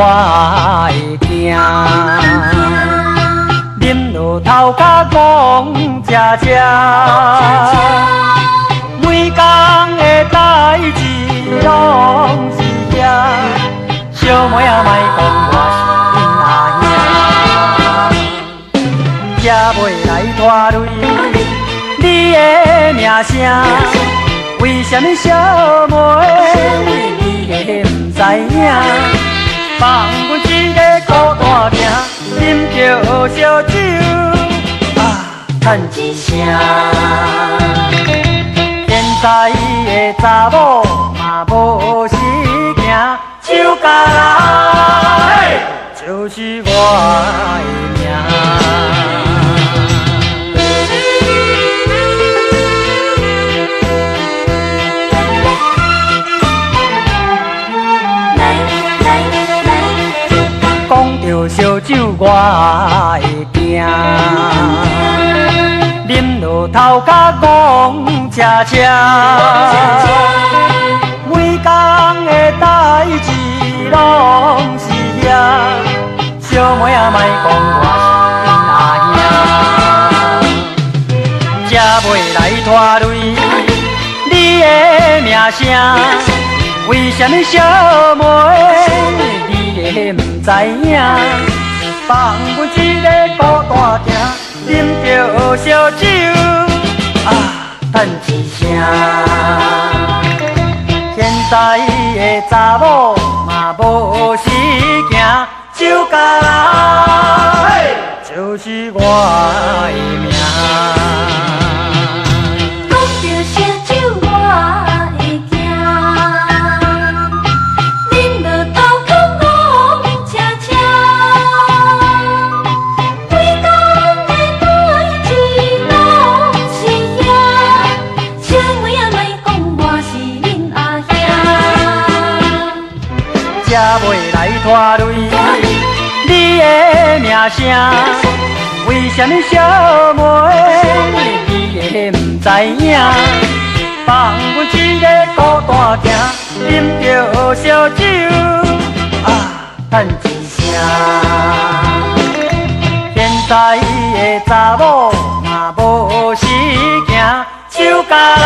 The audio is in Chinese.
我会惊。啉落头壳讲吃吃，每工的代志拢是遐，小妹仔莫讲我是恁阿兄，也袂来拖累你的名声。为什么小妹你会不知影？放阮一个孤单行，啉着烧酒叹一声。现在的查某嘛无时行，手甲拉就是我的命。讲着烧酒我会惊，啉落头壳讲吃吃，每工的代志拢是遐，小妹仔莫讲我是恁阿兄，才袂来拖累你的名声。为什么小妹你会不知影？放阮一个孤单行，啉着烧酒叹一声。现在的查某嘛无时行，手甲拉就是我的命。才袂来拖累你的名声。为什么小妹你会不知影？放阮一个孤单行，啉着烧酒叹一声。现在的查某嘛无时行，手甲拉